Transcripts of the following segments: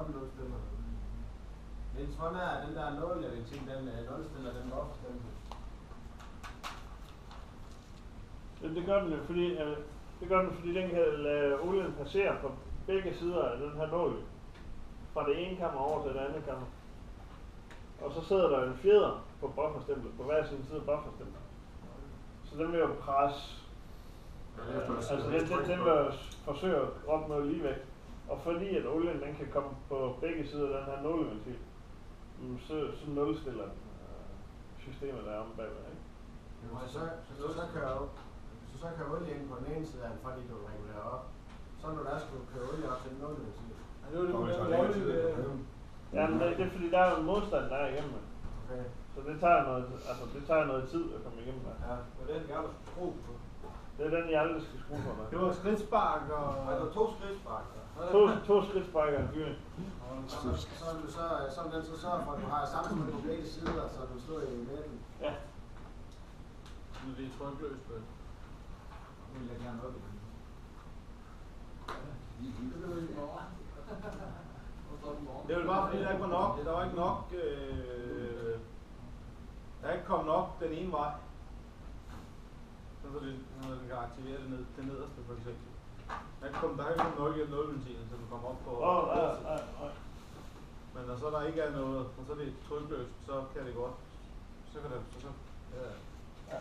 godt nulstiller. Niels, hvordan er den der nåleventil, den nulstiller, den hvorforstemmelse? Det gør den jo, fordi den kan lade olien passere på begge sider af den her nål. Fra det ene kammer over til det andet kammer. Og så sidder der en fjeder på bufferstemplet, på hver sin side af bufferstemplet. Så den vil jo presse. Den vil forsøge at opnå ligevægt. Og fordi at olien den kan komme på begge sider af den her nåleventil, så nulstiller systemet der om bagved. Så kører olie ind på den ene side af den, fordi du regulerer op. Så når der skal du køre olie op til den nåleventil. Ja, men det er fordi der er en modstand der igennem. Okay. Så det tager noget tid at komme igennem der. Ja, og den gør du skrue på. Det er den, jeg aldrig skal skrue på. Det var skridtspark og... Nej, det var 2 skridtspark. To skridtspark og en fyring. Så vil den så sørge for, at du har sammenspil på begge sider, så du står i midten. Ja. Nu er det trykløst på det. Nu vil jeg gerne op i den. Det er jo bare fordi, der ikke var nok. Der var ikke nok... der er ikke kommet nok den ene vej. Så den kan aktivere det nederste for eksempel. Der er ikke kommet nok i nulventilen, så den kommer op på... Men når så der ikke er noget, og så er det trykløst, så kan det godt. Så kan det... Ja.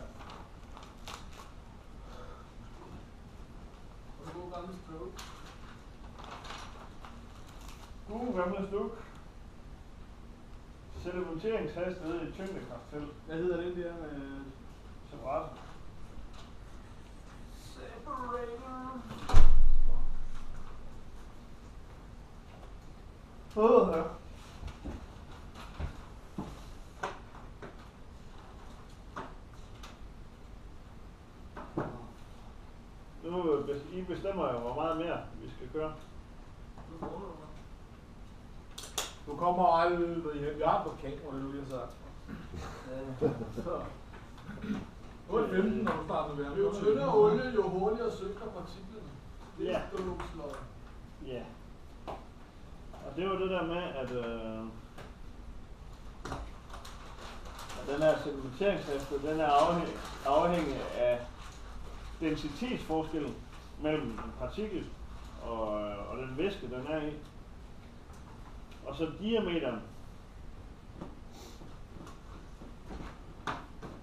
God gamle stroke. God gamle stroke. Sedimenteringshastighed i tyngdekraftfelt. Hvad hedder det der med... Separator. Separator. Ja. Nu I bestemmer jo, hvor meget mere vi skal køre. Du kommer aldrig hjem. Jeg har på kamera, det nu lige har sagt. Nu er det 15, når du starter med. Jo tyndere olie, jo hurtigere synker partiklerne. Det er stålsløg. Ja. Og det var det der med, at den her sedimenteringshastighed, den er afhængig af densitetsforskellen mellem en partikel og den væske, den er i. Og så diameteren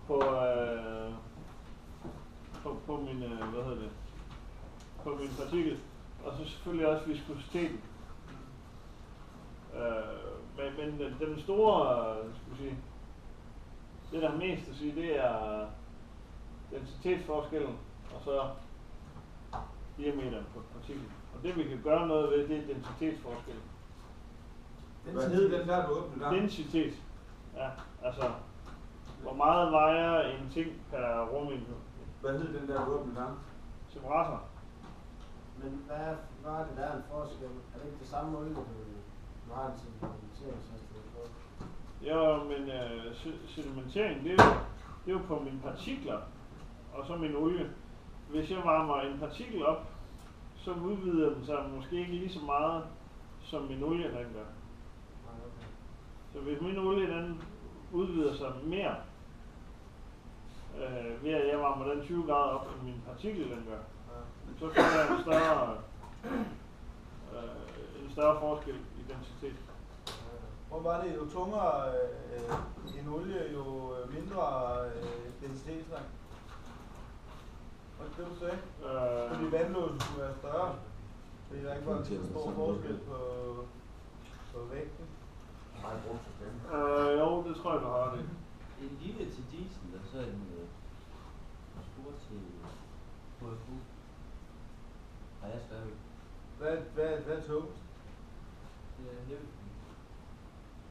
på min på min partikel, og så selvfølgelig også viskositeten. Men den store, skal vi sige, det der er mest at sige, det er densitetsforskellen og så diameteren på partiklen. Og det vi kan gøre noget ved, det er densitetsforskellen. Hvad hed den der, du åbnede der? Densitet. Ja, altså hvor meget vejer en ting per rumenhed. Hvad hed den der, du åbnede der? Separator. Men hvad er det der en forskel? Er det ikke det samme olie, du har en sedimenteringshastighed på? Jo, men sedimentering, det er jo på mine partikler og så min olie. Hvis jeg varmer en partikel op, så udvider den sig måske ikke lige så meget, som min olie den gør. Så hvis min olie den udvider sig mere, ved at jeg varmer den 20 grader op, end min partikel den gør, så får jeg en større forskel i densitet. Hvor var det, jo tungere en olie, jo mindre densitet? Var det det, du sagde? Fordi vandlåsen skulle være større. Fordi der ikke var en stor forskel på vægten. Jo, det tror jeg, du har det. En lille til diesel, og så en stor til HFU. Har jeg skrevet. Hvad er tungest? Det er hævd.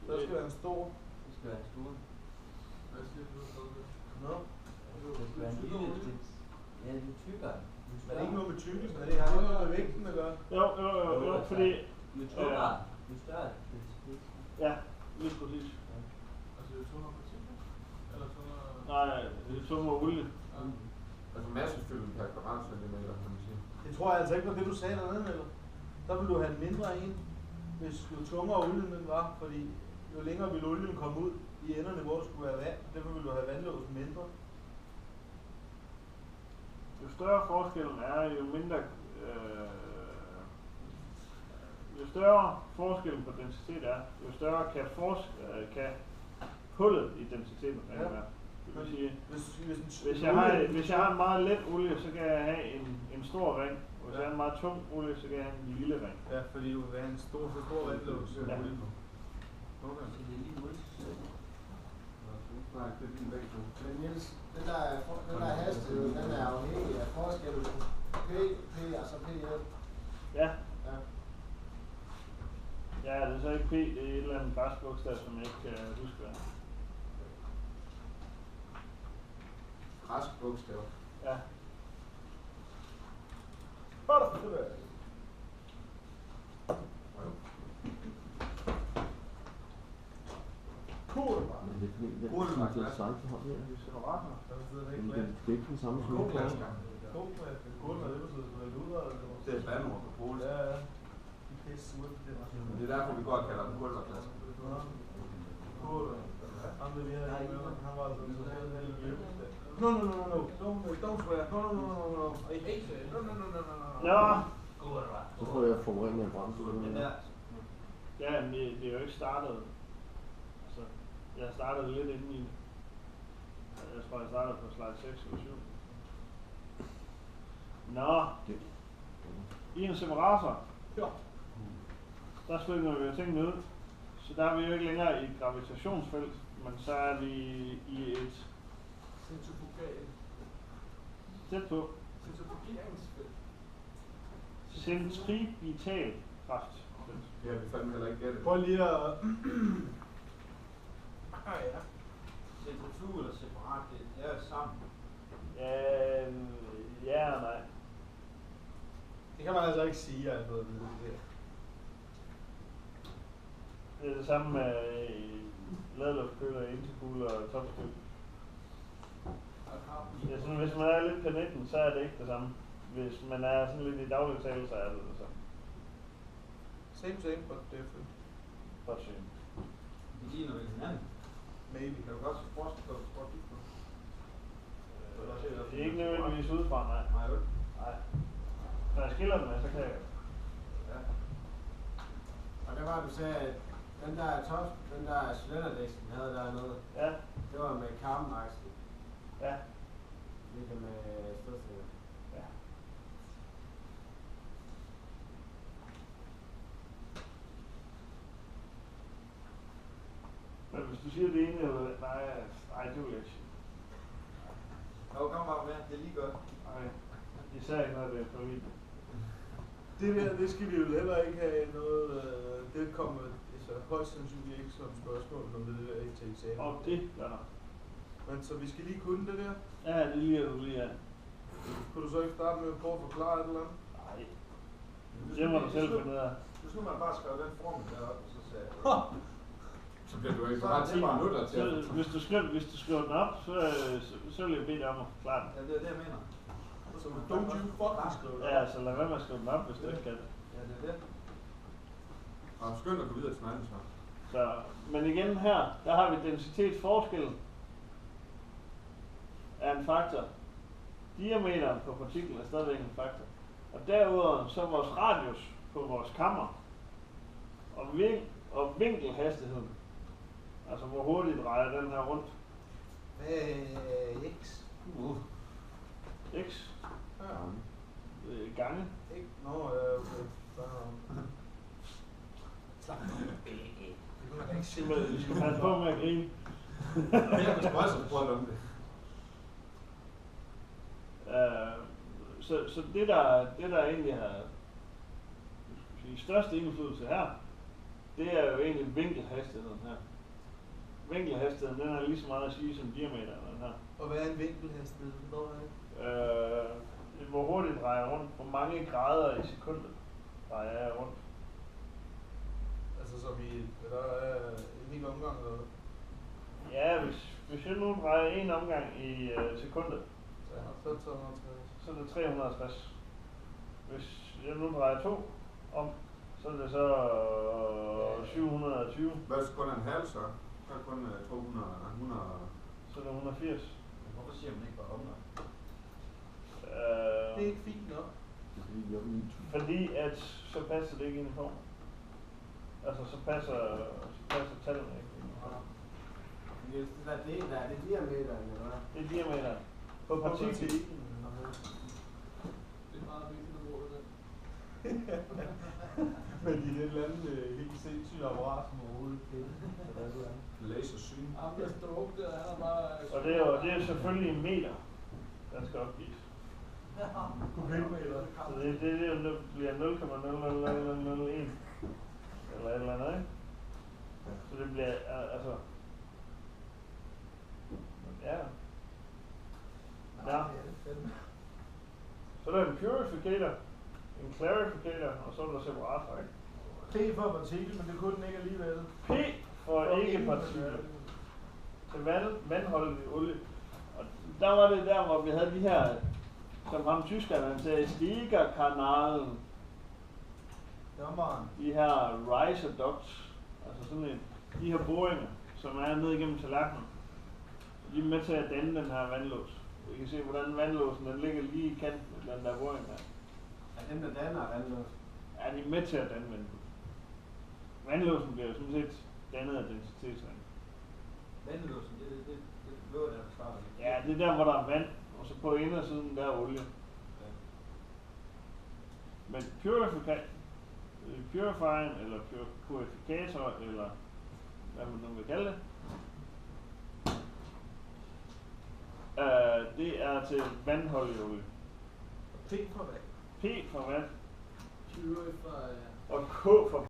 Så skal være en stor. Det skal være en stor. Hvad siger du så? Nå. Det skal være en lille til. Ja, det er tykkere. Er det ikke noget med tykkelsen? Har det ikke noget med vægten at gøre? Jo, fordi... Jo tungere, jo større densitet. Ja, lige præcis. Altså det er tungere partikler? Eller tungere... Nej, det er tungere olie. Ja. Altså massefylden per kvadratcentimeter, kan man sige. Det tror jeg altså ikke var det, du sagde dernede, eller? Der vil du have en mindre en. hvis jo tungere olien den var, fordi jo længere ville olien komme ud i enderne, hvor der skulle være vand, derfor ville du have vandlåsen mindre. Jo større forskellen er, jo mindre, jo større forskellen på densitet er, jo større kan hullet i densiteten være. Det vil sige, hvis jeg har en meget let olie, så kan jeg have en stor ring. Hvis jeg har en meget tung olie, så kan jeg have en lille ring. Ja, fordi du vil have en stor vandlås olie på. Okay. Så det er lige muligt. Nej, det er din vægt nu. Men Niels, den der hastighed, den er afhængig af forskellen på P og så PL. Ja. Ja. Ja, det er så ikke P, det er et eller andet græsk bogstav, som jeg ikke kan huske hvad. Græsk bogstav. Ja. Cool. Men det er fordi, den er sejt for ham her. Vi skal have retten. Men det er ikke den samme smule klar. Det er bandord på polsk. Ja, ja. De er pisse sure, det var sådan. Det er derfor, vi godt kalder dem pulverklasse. Cool. Ham vil vi have med, han var sådan så helt vildt. No. Don't swear. No. I hate it. No. Nå! Så får jeg formeringen af en bremse. Ja, men det er jo ikke startet. Altså, jeg startede lidt inden i. Jeg tror, jeg startede på slide 6 eller 7. Nå! I en separator. Ja. Der slynger vi jo tingene ud. Så der er vi jo ikke længere i et gravitationsfelt, men så er vi i et tæt på Centrifugeringsfelt. centripetal kraft. Det har vi fandme heller ikke gættet. Prøv lige at... Ja. Centrifug eller separat, det er sammen. Ja og nej. Det kan man altså ikke sige, jeg har fået at vide det her. Det er det samme med ladeluftkøler, intercooler og topstyk. Ja, sådan, hvis man er lidt på 19, så er det ikke det samme. Hvis man er sådan lidt i daglig tale, så er det det samme. Same, but different. Godt syn. Det ligner vel hinanden. Maybe. Kan du godt se forskel på det? Det er ikke nødvendigvis udefra, nej. Nej, vel? Nej. Når jeg skiller dem, så kan jeg. Ja. Og det var, du sagde, at den der cylinderdæksel, den havde der noget. Ja. Det var med karmeaksel. Ja. Ligesom med stødstænger. Ja. Men hvis du siger det ene, eller nej, det vil jeg ikke sige. Jo, kom bare med, det er lige godt. Nej, især ikke når det er for vildt. Det der, det skal vi jo heller ikke have noget... det kommer så højst sandsynligt ikke som spørgsmål, når det der ikke til eksamen. Og det gør der. Men så vi skal lige kunne det der. Ja, det liger du lige af. Kunne du så ikke starte med at prøve at forklare et eller andet? Nej. Det må du selv finde ud af. Nu skal man bare skrive den formel deroppe, og så sagde jeg... Så bliver du ikke bare 10 minutter til at... Så, hvis du skriver den op, så vil jeg bede dig om at forklare den. Ja, det er det, jeg mener. Så don't you fucking skrive det. Ja, så lad være med at skrive den op, hvis du ikke kan det. Ja, det er det. Og skønt at gå videre til den anden så. Så, men igen her, der har vi densitetsforskellen af en faktor. Diameteren på partiklen er stadigvæk en faktor. Og derudover så vores radius på vores kammer og vinkelhastigheden. Altså hvor hurtigt drejer den her rundt. X. X Ja. gange. Ikke? Nå, ja, okay. Slap nu. Det kunne man ikke sige. Vi skal passe på med at grine. Jeg kan sgu også prøve om det. Så det der egentlig har største indflydelse her, det er jo egentlig vinkelhastigheden her. Vinkelhastigheden, den er lige så meget at sige som diameteren den her. Og hvad er en vinkelhastighed? Hvad er det? Hvor hurtigt drejer jeg rundt, hvor mange grader i sekundet drejer jeg rundt. Altså som i, der er en hel omgang eller hvad? Ja, hvis jeg nu drejer en omgang i sekundet, Så er det 260. så er det 360. Hvis jeg nu drejer 2 om, så er det så 120. Hvad hvis kun en halv så? Så er det kun 200, 100. Så er det 180. Hvorfor siger man ikke bare om dig? Det er ikke fint nok. Det er fordi, jeg vil lige Fordi at så passer det ikke ind i form. Altså så passer tallene ikke ind i form. Det er diameteren, eller hvad? Det er diameter. På partiklen. Det er meget vigtigt at måle det. Men de er et eller andet helt sindssygt apparat, som overhovedet ikke findes. Hvad det er. Lasersyn. Ham der stroke der, han er bare... Og det er selvfølgelig en meter, der skal opgives. Kubikmeter. Så det bliver 0,00001 eller et eller andet, ikke? Så det bliver altså ja. Ja. Så der er en purificator, en clarificator, og så er der separator, ikke? P for partikel, men det kunne den ikke alligevel. P for ikke partikler. Til vandholdet i olie. Og der var det der, hvor vi havde de her, som ham tyskerne han sagde, Stigerkanalen. Dommeren. De her riser ducts, altså sådan en, de her boringer, som er ned igennem tallerkenen. De er med til at danne den her vandlås. Vi kan se, hvordan vandlåsen den ligger lige i kanten af den der boring der. Er dem, der danner vandlås? Ja, de er med til at danne vandlåsen. Vandlåsen bliver jo sådan set dannet af densitetsring. Vandelåsen, det løber der starter. Ja, det er der, hvor der er vand, og så på indersiden der er olie. Men purifying, eller purificator, eller hvad man nu vil kalde det, det er til vandholdig olie. P for hvad? P for vand, Purify. og K for